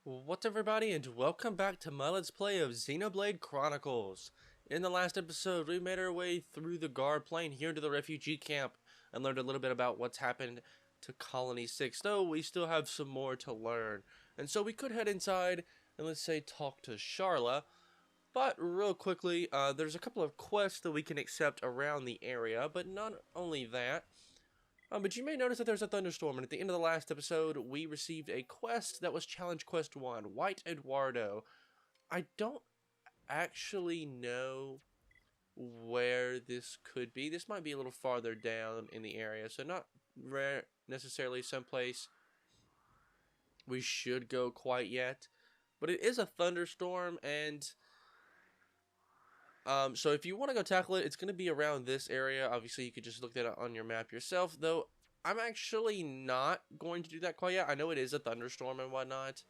What's up, everybody, and welcome back to my Let's Play of Xenoblade Chronicles. In the last episode, we made our way through the guard plane here to the Refugee Camp and learned a little bit about what's happened to Colony 6, though we still have some more to learn. And so we could head inside and, let's say, talk to Sharla. But real quickly, there's a couple of quests that we can accept around the area, but not only that. But you may notice that there's a thunderstorm, and at the end of the last episode, we received a quest that was Challenge Quest 1, White Eduardo. I don't actually know where this could be. This might be a little farther down in the area, so not necessarily someplace we should go quite yet. But it is a thunderstorm, and so if you want to go tackle it, it's going to be around this area. Obviously, you could just look that up on your map yourself, though I'm actually not going to do that quite yet. I know it is a thunderstorm and whatnot,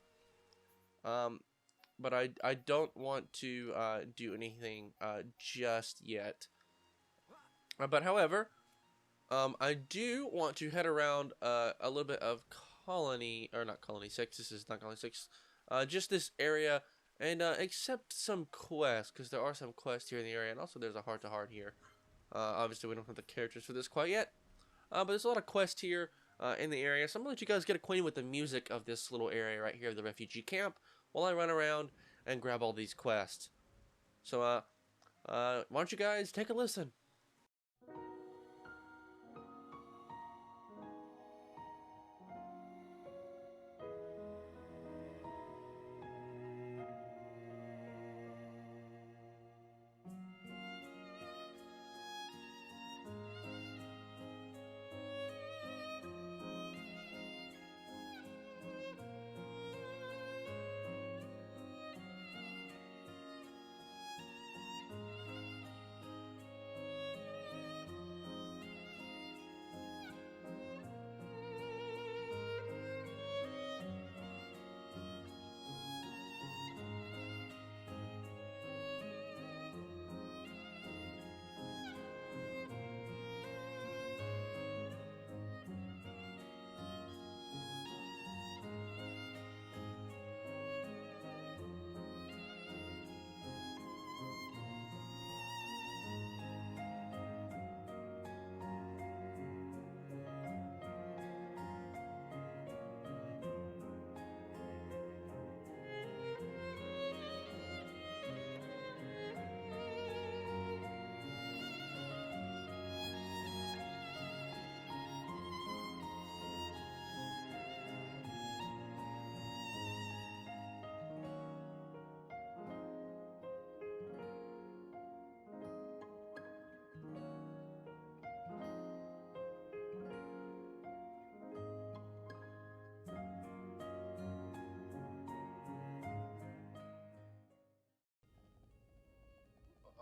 but I don't want to do anything just yet. But however, I do want to head around a little bit of Colony, or not Colony 6, this is not Colony 6, just this area, and accept some quests, because there are some quests here in the area, and also there's a heart-to-heart here. Obviously, we don't have the characters for this quite yet, but there's a lot of quests here in the area, so I'm going to let you guys get acquainted with the music of this little area right here, the refugee camp, while I run around and grab all these quests. So, why don't you guys take a listen?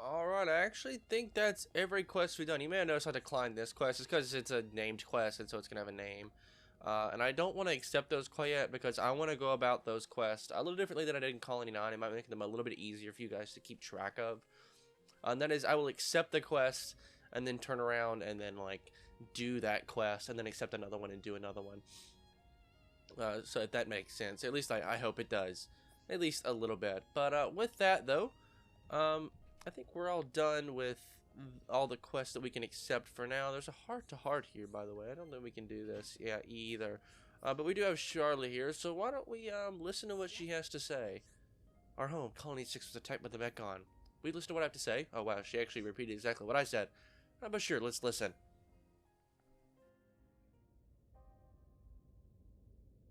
Alright, I actually think that's every quest we've done. You may have noticed I declined this quest. It's because it's a named quest, and so it's going to have a name. And I don't want to accept those quite yet, because I want to go about those quests a little differently than I did in Colony 9. It might make them a little bit easier for you guys to keep track of. And that is, I will accept the quest, and then turn around and then, like, do that quest, and then accept another one and do another one. So if that makes sense. At least I hope it does. At least a little bit. But with that, though, I think we're all done with all the quests that we can accept for now. There's a heart-to-heart here, by the way. I don't think we can do this either. But we do have Sharla here, so why don't we listen to what she has to say. Our home, Colony 6, was attacked by the Mechon. We listen to what I have to say. Oh, wow, she actually repeated exactly what I said. But sure, let's listen.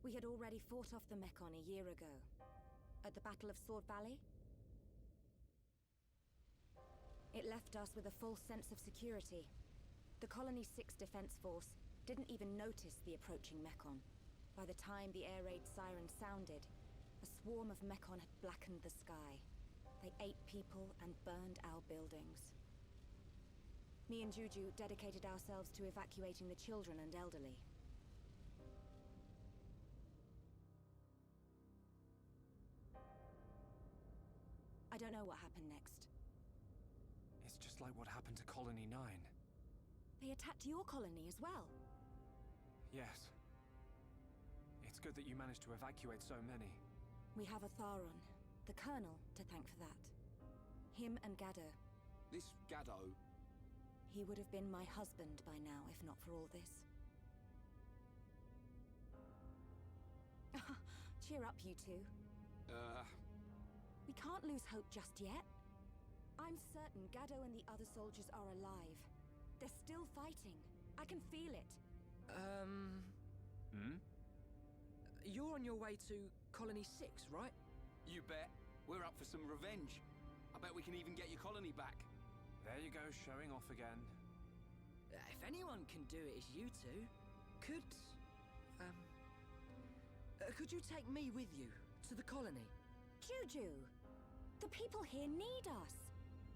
We had already fought off the Mechon a year ago, at the Battle of Sword Valley. It left us with a false sense of security. The Colony 6 Defense Force didn't even notice the approaching Mechon. By the time the air raid siren sounded, a swarm of Mechon had blackened the sky. They ate people and burned our buildings. Me and Juju dedicated ourselves to evacuating the children and elderly. I don't know what happened next. It's just like what happened to Colony 9. They attacked your colony as well. Yes. It's good that you managed to evacuate so many. We have a Tharon, the Colonel, to thank for that. Him and Gaddo. This Gaddo? He would have been my husband by now, if not for all this. Cheer up, you two. We can't lose hope just yet. I'm certain Gaddo and the other soldiers are alive. They're still fighting. I can feel it. You're on your way to Colony 6, right? You bet. We're up for some revenge. I bet we can even get your colony back. There you go, showing off again. If anyone can do it, it's you two. Could you take me with you to the colony? Juju! The people here need us.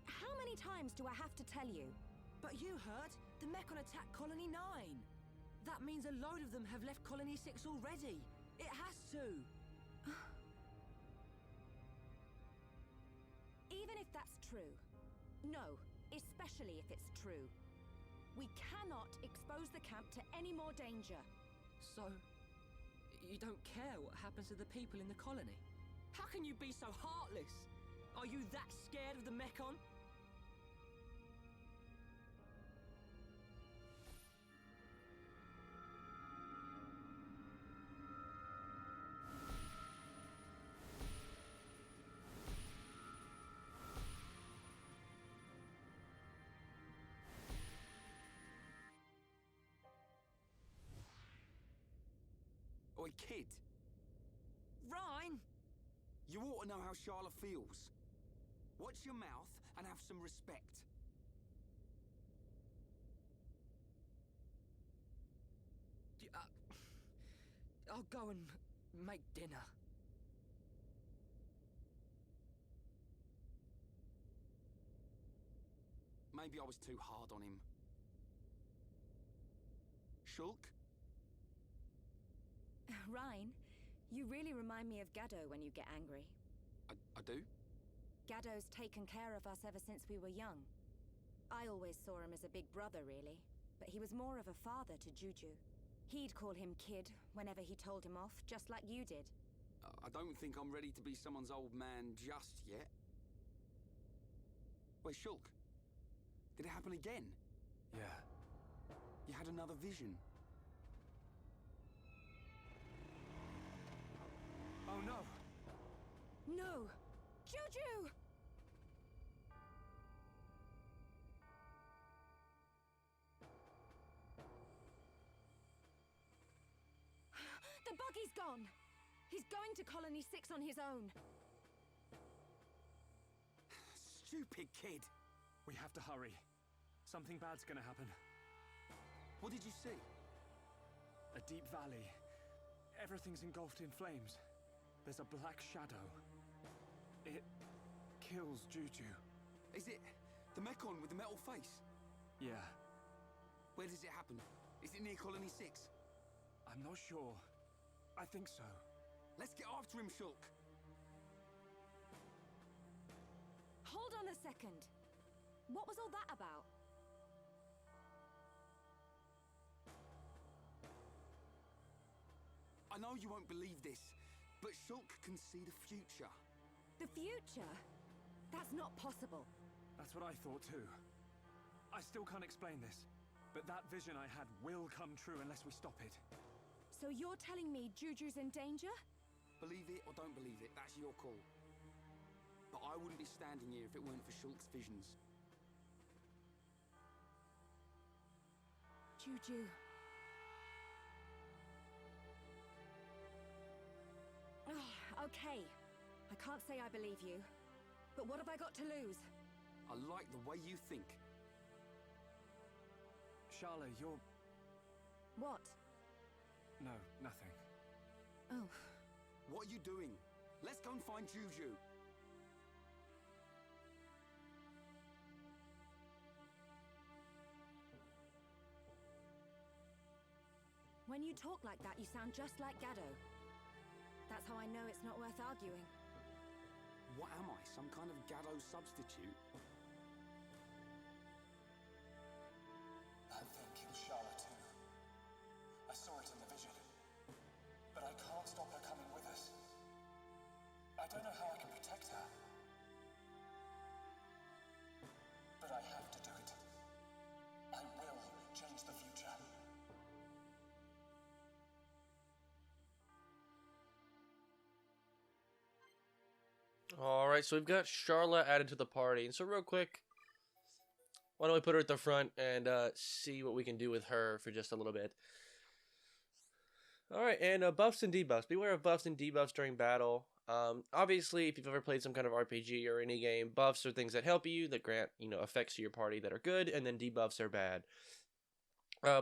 How many times do I have to tell you? But you heard! The Mechon attacked Colony 9! That means a load of them have left Colony 6 already! It has to! Even if that's true. No, especially if it's true. We cannot expose the camp to any more danger. So, you don't care what happens to the people in the colony? How can you be so heartless? Are you that scared of the Mechon? Oi, kid. Ryan! You ought to know how Sharla feels. Watch your mouth and have some respect. I'll go and make dinner. Maybe I was too hard on him. Shulk? Ryan, you really remind me of Gaddo when you get angry. I do? Gaddo's taken care of us ever since we were young. I always saw him as a big brother, really, but he was more of a father to Juju. He'd call him kid whenever he told him off, just like you did. I don't think I'm ready to be someone's old man just yet. Wait, Shulk. Did it happen again? Yeah. You had another vision. Oh no! No! Juju! The buggy's gone! He's going to Colony 6 on his own. Stupid kid! We have to hurry. Something bad's gonna happen. What did you see? A deep valley. Everything's engulfed in flames. There's a black shadow. It kills Juju. Is it the Mechon with the metal face? Yeah, Where does it happen? Is it near Colony 6? I'm not sure. I think so. Let's get after him, Shulk. Hold on a second. What was all that about? I know you won't believe this, but Shulk can see the future. The future? That's not possible. That's what I thought too. I still can't explain this, but that vision I had will come true unless we stop it. So you're telling me Juju's in danger? Believe it or don't believe it, that's your call. But I wouldn't be standing here if it weren't for Shulk's visions. Juju. Oh, okay. I can't say I believe you. But what have I got to lose? I like the way you think. Sharla, you're... What? No, nothing. Oh. What are you doing? Let's go and find Juju. When you talk like that, you sound just like Gaddo. That's how I know it's not worth arguing. What am I, some kind of Gaddo substitute? That thing killed Sharla too. I saw it in the vision. But I can't stop her coming with us. Alright, so we've got Sharla added to the party. And so real quick, why don't we put her at the front and see what we can do with her for just a little bit. Alright, and buffs and debuffs. Beware of buffs and debuffs during battle. Obviously, if you've ever played some kind of RPG or any game, buffs are things that help you, that grant, effects to your party that are good, and then debuffs are bad.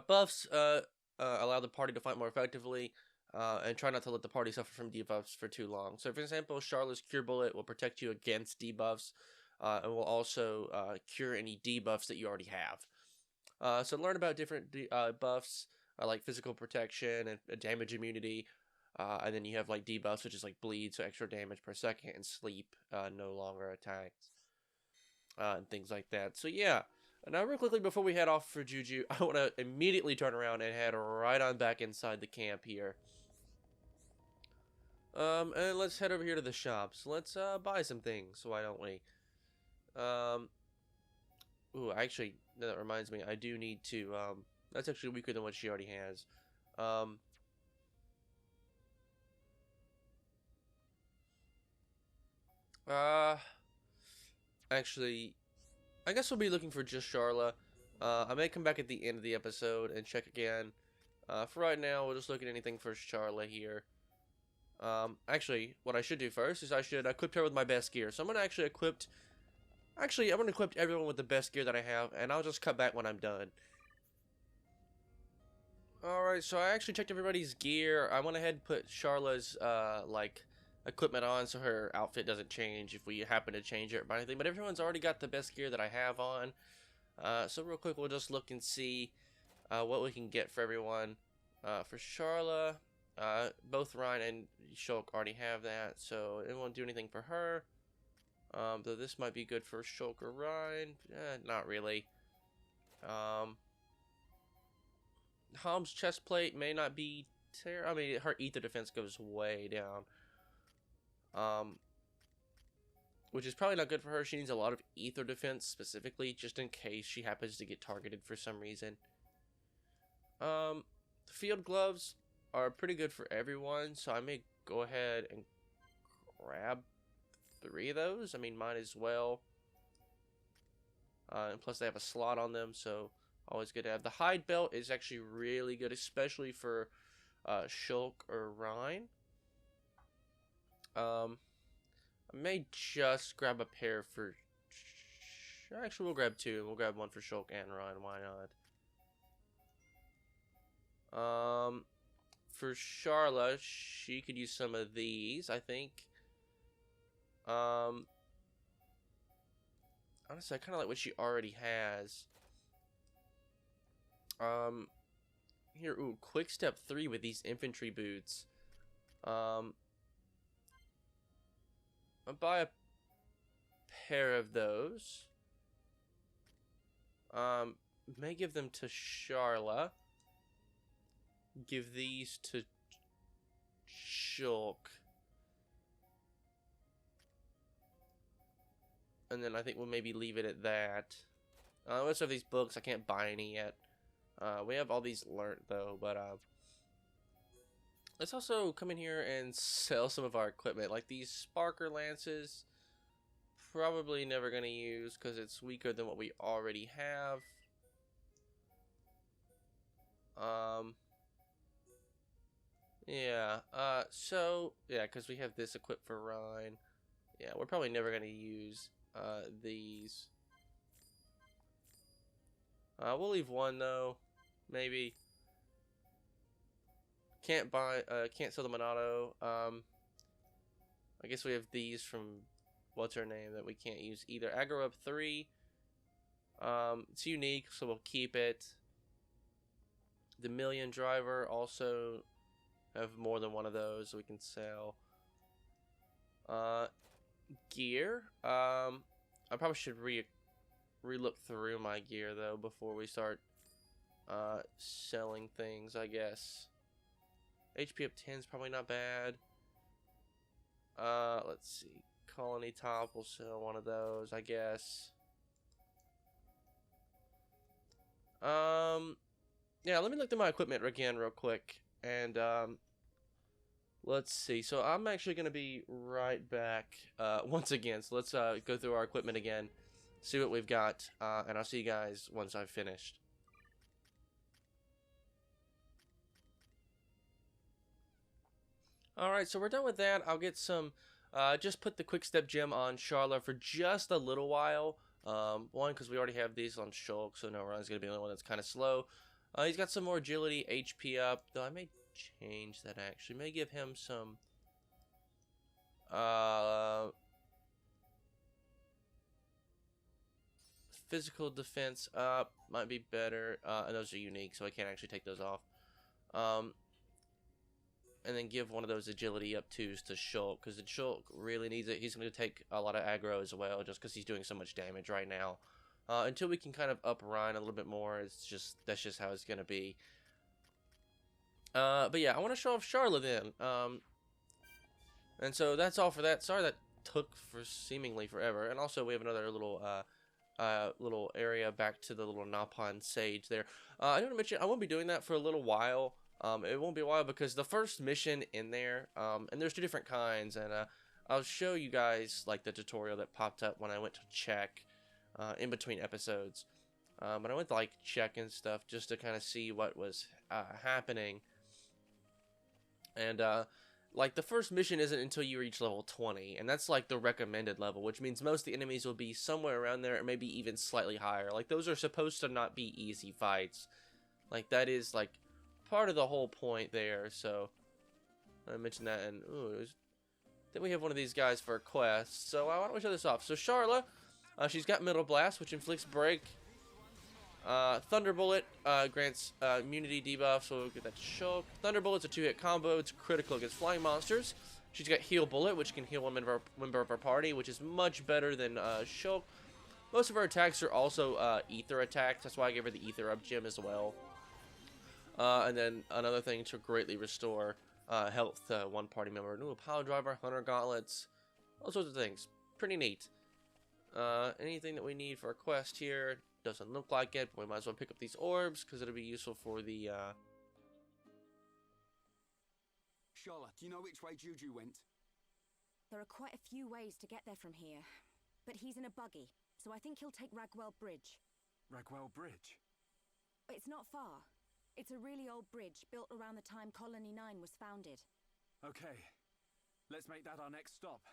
Buffs allow the party to fight more effectively, and try not to let the party suffer from debuffs for too long. So, for example, Sharla's Cure Bullet will protect you against debuffs, and will also cure any debuffs that you already have. So learn about different buffs, like physical protection and damage immunity, and then you have like debuffs, which is like bleed, so extra damage per second, and sleep, no longer attacks, and things like that. So yeah, now real quickly before we head off for Juju, I want to immediately turn around and head right on back inside the camp here. And let's head over here to the shops. Let's buy some things, why don't we? Ooh, actually, that reminds me, I do need to, that's actually weaker than what she already has. Actually, I guess we'll be looking for just Sharla. I may come back at the end of the episode and check again. For right now, we'll just look at anything for Sharla here. Actually, what I should do first is I should equip her with my best gear. So I'm gonna actually equip... Actually, I'm gonna equip everyone with the best gear that I have, and I'll just cut back when I'm done. Alright, so I actually checked everybody's gear. I went ahead and put Sharla's, equipment on so her outfit doesn't change if we happen to change it or anything. But everyone's already got the best gear that I have on. So real quick, we'll just look and see what we can get for everyone. For Sharla, both Ryan and Shulk already have that, so it won't do anything for her. Though this might be good for Shulk or Ryan. Not really. Hom's chest plate may not be terrible. I mean, her ether defense goes way down. Which is probably not good for her. She needs a lot of ether defense specifically, just in case she happens to get targeted for some reason. The field gloves are pretty good for everyone, so I may go ahead and grab 3 of those. I mean, mine as well. And plus they have a slot on them, so always good to have. The hide belt is actually really good, especially for Shulk or Ryan. I may just grab a pair for... Actually, we'll grab 2. We'll grab one for Shulk and Ryan. Why not? For Sharla, she could use some of these, I think. Honestly, I kind of like what she already has. Here, ooh, quick step 3 with these infantry boots. I'll buy a pair of those. May give them to Sharla. Give these to Shulk. And then I think we'll maybe leave it at that. We also have these books. I can't buy any yet. We have all these learnt though, but let's also come in here and sell some of our equipment, like these Sparker Lances. Probably never gonna use because it's weaker than what we already have. Yeah. So yeah, because we have this equipped for Ryan. Yeah, we're probably never gonna use these. We'll leave one though. Maybe. Can't sell the Monado. I guess we have these from what's her name that we can't use either. Aggro up 3. It's unique, so we'll keep it. The Million Driver also have more than one of those, so we can sell. Gear. I probably should re-look through my gear though before we start selling things, I guess. HP up 10 is probably not bad. Let's see. Colony Top, we'll sell one of those, I guess. Yeah, let me look through my equipment again real quick, and let's see. So I'm actually going to be right back once again. So let's go through our equipment again, see what we've got, and I'll see you guys once I've finished. Alright, so we're done with that. I'll get some, just put the quick step gem on Sharla for just a little while. One, because we already have these on Shulk, so no run's going to be the only one that's kind of slow. He's got some more agility, HP up, though I may change that actually. May give him some, physical defense up, might be better, and those are unique, so I can't actually take those off. And then give one of those agility up twos to Shulk, because the Shulk really needs it. He's going to take a lot of aggro as well, just because he's doing so much damage right now. Until we can kind of up Ryan a little bit more, that's just how it's going to be. But yeah, I want to show off Sharla then. And so that's all for that. Sorry that took for seemingly forever. And also we have another little little area back to the little Napon Sage there. I want to mention I won't be doing that for a little while. It won't be a while because the first mission in there, and there's two different kinds, and I'll show you guys like the tutorial that popped up when I went to check in between episodes. But I went to like check and stuff just to kind of see what was happening. And like the first mission isn't until you reach level 20, and that's like the recommended level, which means most of the enemies will be somewhere around there, or maybe even slightly higher. Like those are supposed to not be easy fights. Like that is like part of the whole point there. So I mentioned that, and then we have one of these guys for a quest. So why don't we show this off? So Sharla, she's got Middle Blast, which inflicts break. Thunderbolt grants immunity debuff, so we'll get that to Shulk. Thunderbolt's a 2-hit combo. It's critical against flying monsters. She's got Heal Bullet, which can heal one member of our party, which is much better than Shulk. Most of her attacks are also Ether attacks. That's why I gave her the Ether up gem as well. And then another thing to greatly restore health to one party member. New Power Driver, Hunter Gauntlets, all sorts of things. Pretty neat. Anything that we need for a quest here? Doesn't look like it, but we might as well pick up these orbs because it'll be useful for the Sharla, do you know which way Juju went? There are quite a few ways to get there from here, but he's in a buggy, so I think he'll take Ragwell Bridge. Ragwell Bridge? It's not far. It's a really old bridge built around the time Colony 9 was founded. Okay, let's make that our next stop.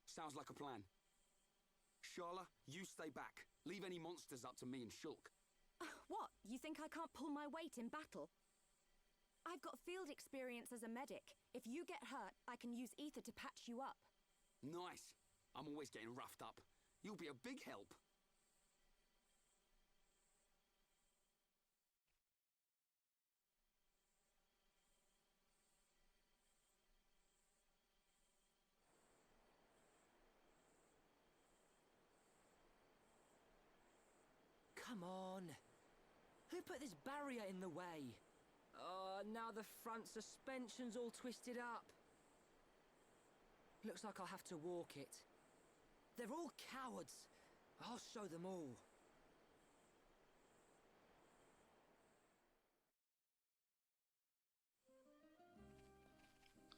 Sounds like a plan. Sharla, you stay back. Leave any monsters up to me and Shulk. What? You think I can't pull my weight in battle? I've got field experience as a medic. If you get hurt, I can use ether to patch you up. Nice. I'm always getting roughed up. You'll be a big help. Come on. Who put this barrier in the way? Now the front suspension's all twisted up. Looks like I'll have to walk it. They're all cowards. I'll show them all.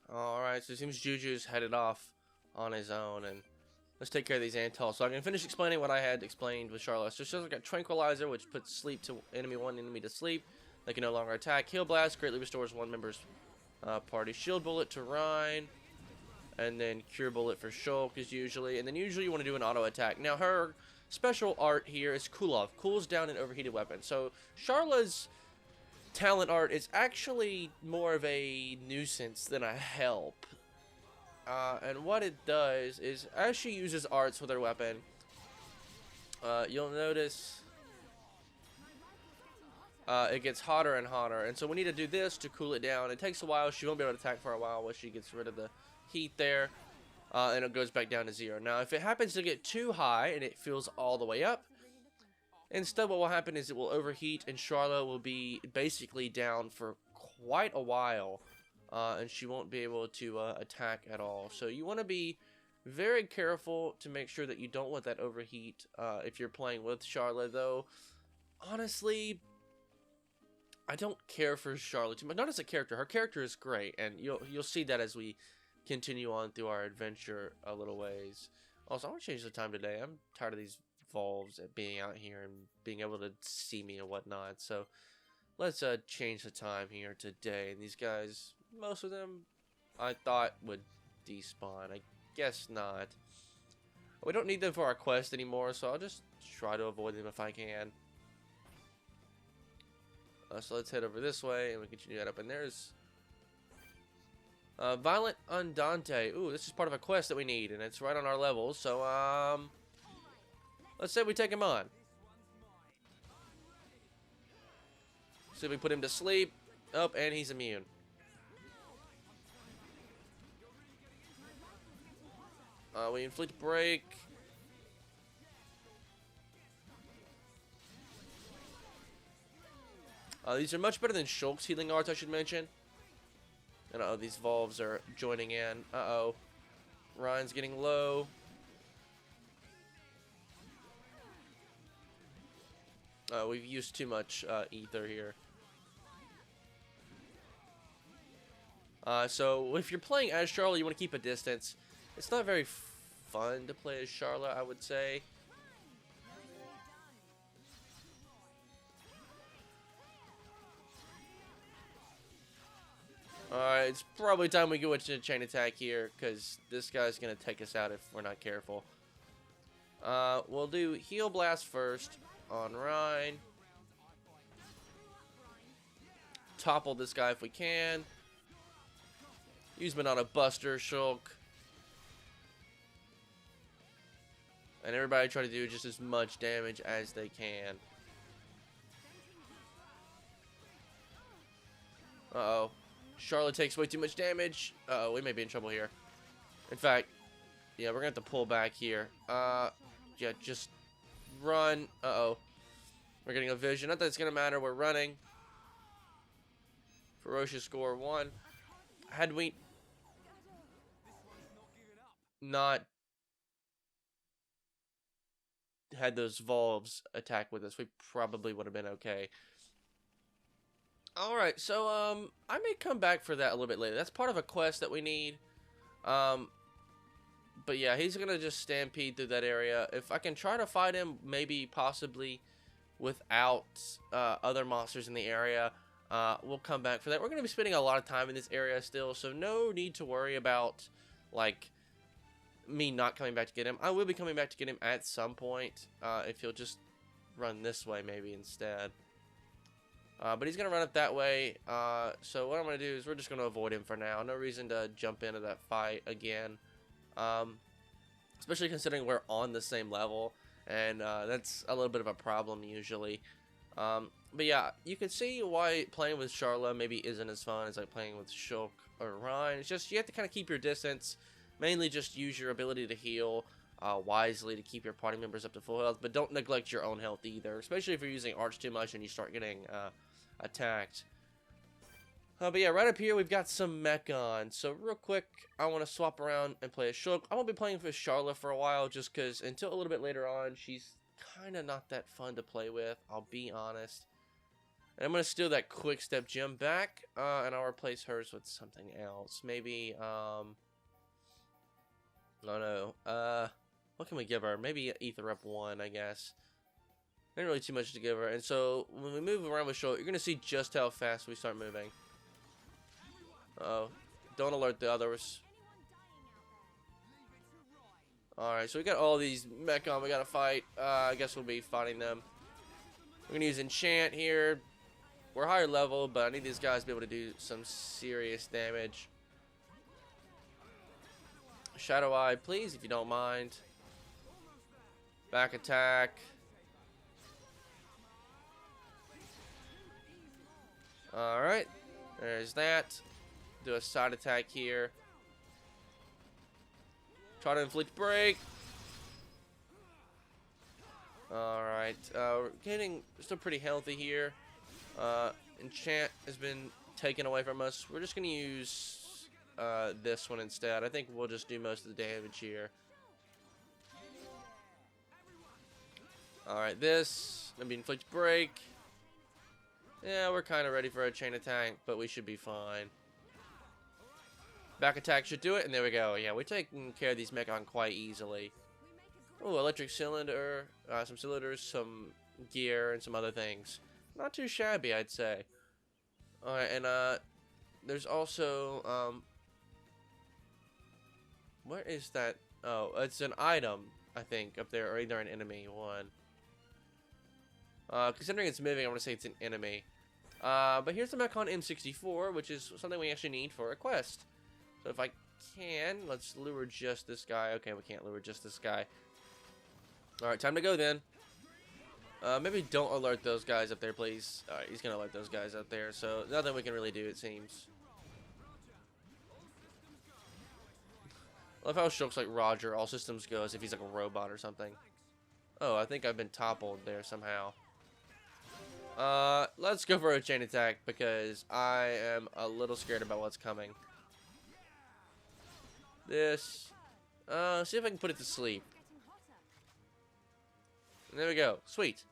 Alright, so it seems Juju's headed off on his own, and let's take care of these Antals. So I can finish explaining what I had explained with Sharla. So she's got Tranquilizer, which puts sleep to one enemy to sleep. They can no longer attack. Heal Blast greatly restores one member's party. Shield Bullet to Rhine. And then Cure Bullet for Shulk is usually. And then usually you want to do an auto attack. Now her special art here is Cool Off. Cools down an overheated weapon. So Sharla's talent art is actually more of a nuisance than a help. And what it does is, as she uses arts with her weapon, you'll notice it gets hotter and hotter. And so we need to do this to cool it down. It takes a while. She won't be able to attack for a while while she gets rid of the heat there. And it goes back down to 0. Now, if it happens to get too high and it fills all the way up, instead what will happen is it will overheat and Sharla will be basically down for quite a while. And she won't be able to attack at all. So you want to be very careful to make sure that you don't let that overheat if you're playing with Sharla, though. Honestly, I don't care for Sharla too much. Not as a character. Her character is great, and you'll see that as we continue on through our adventure a little ways. Also, I want to change the time today. I'm tired of these Volves at being out here and being able to see me and whatnot. So let's change the time here today. And these guys, most of them, I thought would despawn. I guess not. We don't need them for our quest anymore, so I'll just try to avoid them if I can. So let's head over this way, and we continue that up. And there's Violent Andante. Ooh, this is part of a quest that we need, and it's right on our level. So, let's say we take him on. So we put him to sleep. Oh, and he's immune. We inflict break. These are much better than Shulk's healing arts, I should mention. And uh-oh, these Volves are joining in. Uh-oh. Ryan's getting low. We've used too much ether here. So if you're playing as Sharla, you want to keep a distance. It's not very fun to play as Sharla, I would say. Alright, it's probably time we go into a chain attack here, because this guy's going to take us out if we're not careful. We'll do Heal Blast first on Ryan. Topple this guy if we can. Use Banana Buster, Shulk. And everybody try to do just as much damage as they can. Uh-oh. Sharla takes way too much damage. Uh-oh, we may be in trouble here. In fact, yeah, we're gonna have to pull back here. Yeah, just run. Uh-oh. We're getting a vision. Not that it's gonna matter, we're running. Ferocious score 1. Had we not had those Volves attack with us, we probably would have been okay. Alright, so, I may come back for that a little bit later. That's part of a quest that we need. But yeah, he's gonna just stampede through that area. If I can try to fight him, maybe, possibly, without, other monsters in the area, we'll come back for that. We're gonna be spending a lot of time in this area still, so no need to worry about, like, me not coming back to get him. I will be coming back to get him at some point, if he'll just run this way, maybe, instead. But he's going to run it that way, so what I'm going to do is we're just going to avoid him for now. No reason to jump into that fight again, especially considering we're on the same level, and that's a little bit of a problem usually. But yeah, you can see why playing with Sharla maybe isn't as fun as like playing with Shulk or Ryan. It's just you have to kind of keep your distance, mainly just use your ability to heal wisely to keep your party members up to full health, but don't neglect your own health either, especially if you're using arts too much and you start getting attacked. But yeah, right up here we've got some Mechon. So real quick, I want to swap around and play a Shulk. I won't be playing with Sharla for a while, just because until a little bit later on, she's kind of not that fun to play with, I'll be honest. And I'm going to steal that quick step gem back, and I'll replace hers with something else. Maybe, I don't know, what can we give her? Maybe Ether up 1, I guess. Not really too much to give her. And so, when we move around with Shulk, you're going to see just how fast we start moving. Uh-oh. Don't alert the others. Alright, so we got all these Mechon we got to fight. I guess we'll be fighting them. We're going to use Enchant here. We're higher level, but I need these guys to be able to do some serious damage. Shadow Eye, please, if you don't mind. Back attack. Alright, there's that. Do a side attack here. Try to inflict break. Alright, we're getting still pretty healthy here. Enchant has been taken away from us. We're just going to use this one instead. I think we'll just do most of the damage here. Alright, this. Gonna be inflict break. Yeah, we're kind of ready for a chain attack, but we should be fine. Back attack should do it, and there we go. Yeah, we're taking care of these Mechon quite easily. Oh, electric cylinder, some cylinders, some gear, and some other things. Not too shabby, I'd say. Alright, and there's also, where is that? Oh, it's an item, I think, up there, or either an enemy one. Considering it's moving, I want to say it's an enemy. But here's the Mechon M64, which is something we actually need for a quest. So if I can, let's lure just this guy. Okay, we can't lure just this guy. Alright, time to go then. Maybe don't alert those guys up there, please. Alright, he's gonna alert those guys up there, so nothing we can really do, it seems. I love how Shulk's like Roger, all systems go, as if he's like a robot or something. Oh, I think I've been toppled there somehow. Let's go for a chain attack, because I am a little scared about what's coming. This. See if I can put it to sleep. And there we go. Sweet.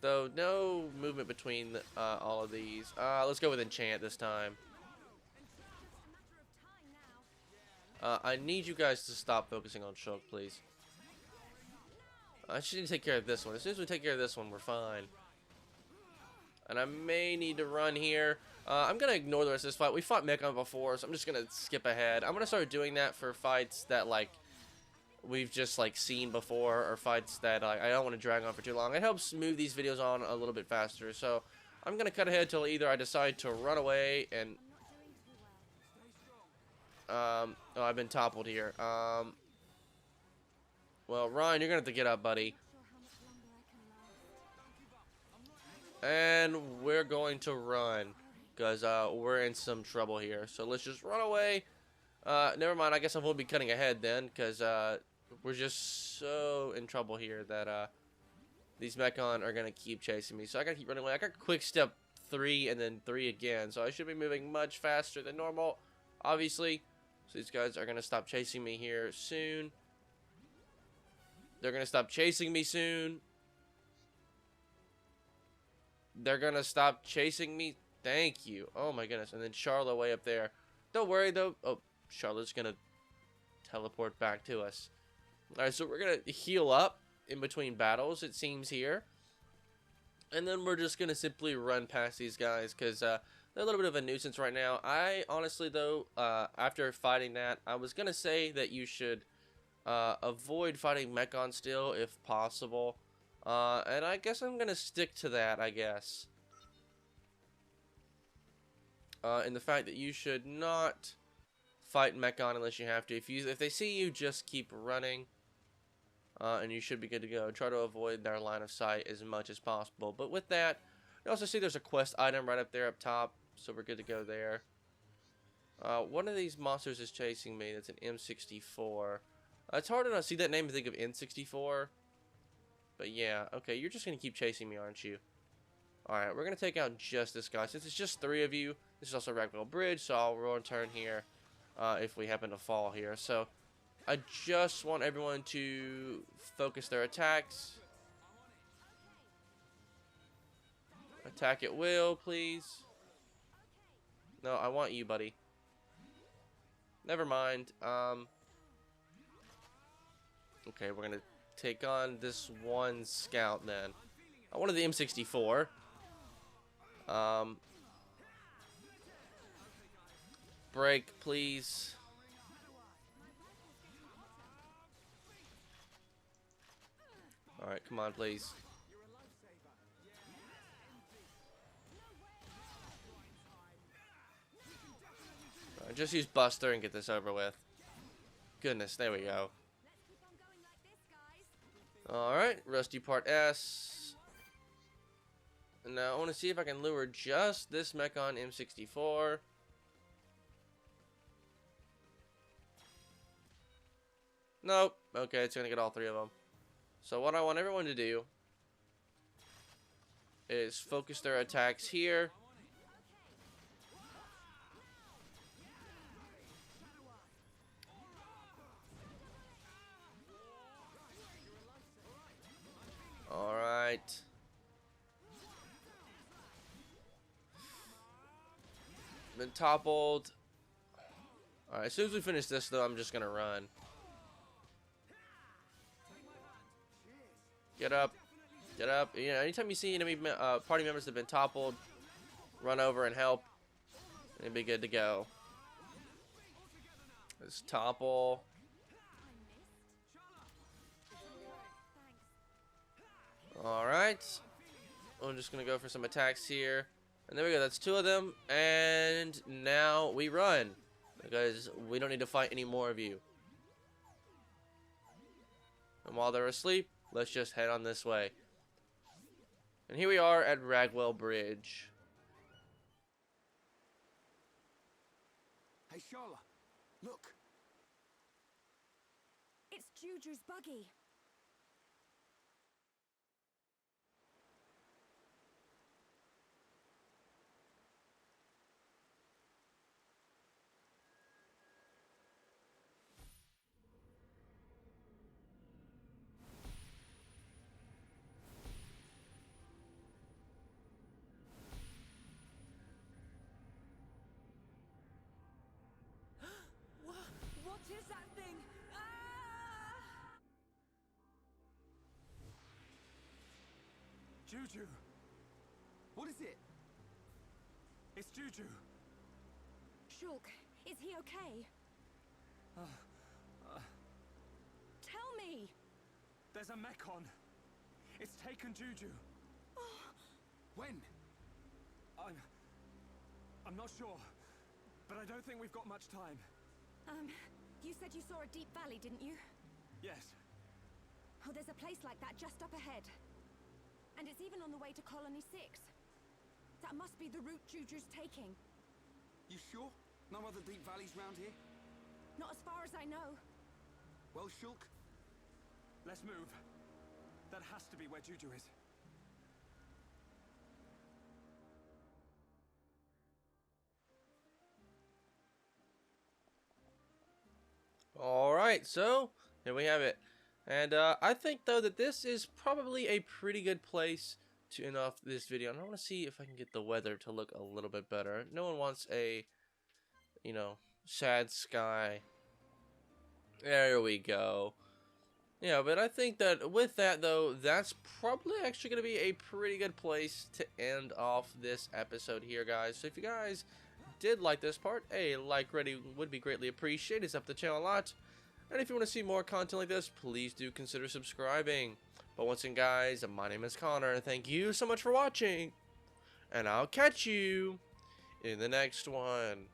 Though, no movement between all of these. Let's go with enchant this time. I need you guys to stop focusing on Shulk, please. I just need to take care of this one. As soon as we take care of this one, we're fine. And I may need to run here. I'm going to ignore the rest of this fight. We fought Mechon before, so I'm just going to skip ahead. I'm going to start doing that for fights that, like, we've just, like, seen before, or fights that I don't want to drag on for too long. It helps move these videos on a little bit faster. So I'm going to cut ahead till either I decide to run away and... oh, I've been toppled here. Well, Ryan, you're going to have to get up, buddy. And we're going to run, because we're in some trouble here. So let's just run away. Never mind, I guess I won't be cutting ahead then, because we're just so in trouble here that these Mechon are going to keep chasing me. So I got to keep running away. I got quick step 3 and then 3 again. So I should be moving much faster than normal, obviously. So these guys are going to stop chasing me here soon. They're going to stop chasing me soon. They're going to stop chasing me. Thank you. Oh my goodness. And then Sharla way up there. Don't worry though. Oh, Charlotte's going to teleport back to us. Alright, so we're going to heal up in between battles, it seems here. And then we're just going to simply run past these guys, because they're a little bit of a nuisance right now. I honestly though, after fighting that, I was going to say that you should avoid fighting Mechon still if possible. And I guess I'm going to stick to that, I guess. In the fact that you should not fight Mechon unless you have to. If they see you, just keep running. And you should be good to go. Try to avoid their line of sight as much as possible. But with that, you also see there's a quest item right up there up top. So we're good to go there. One of these monsters is chasing me. That's an M64. It's hard to not see that name and think of N64. But yeah, okay, you're just going to keep chasing me, aren't you? Alright, we're going to take out just this guy. Since it's just 3 of you, this is also Ragwell Bridge, so I'll return here if we happen to fall here. So, I just want everyone to focus their attacks. Attack at will, please. No, I want you, buddy. Never mind. Okay, we're going to take on this one scout then. I wanted the M64. Break, please. Alright, come on, please. Alright, just use Buster and get this over with. Goodness, there we go. Alright, Rusty Part S. And now I want to see if I can lure just this Mechon M64. Nope. Okay, it's going to get all 3 of them. So what I want everyone to do is focus their attacks here. Alright. been toppled. Alright, as soon as we finish this, though, I'm just gonna run. Get up. Get up. You know, anytime you see enemy party members that have been toppled, run over and help. And be good to go. Let's topple. Alright. I'm just gonna go for some attacks here. And there we go, that's 2 of them. And now we run. Because we don't need to fight any more of you. And while they're asleep, let's just head on this way. And here we are at Ragwell Bridge. Hey, Sharla, look. It's Juju's buggy. What is that thing? Ah! Juju! What is it? It's Juju! Shulk, is he okay? Tell me! There's a mechon. It's taken Juju. When? I'm not sure, but I don't think we've got much time. You said you saw a deep valley, didn't you? Yes. Oh, there's a place like that just up ahead. And it's even on the way to Colony 6. That must be the route Juju's taking. You sure? No other deep valleys round here? Not as far as I know. Well, Shulk, Let's move. That has to be where Juju is. Alright, so here we have it. And I think, though, that this is probably a pretty good place to end off this video. And I want to see if I can get the weather to look a little bit better. No one wants a, you know, sad sky. There we go. Yeah, but I think that with that, though, that's probably actually going to be a pretty good place to end off this episode here, guys. So if you guys did like this part, a like ready would be greatly appreciated. It's up the channel a lot. And if you want to see more content like this, please do consider subscribing. But once again, guys, my name is Connor. Thank you so much for watching. And I'll catch you in the next one.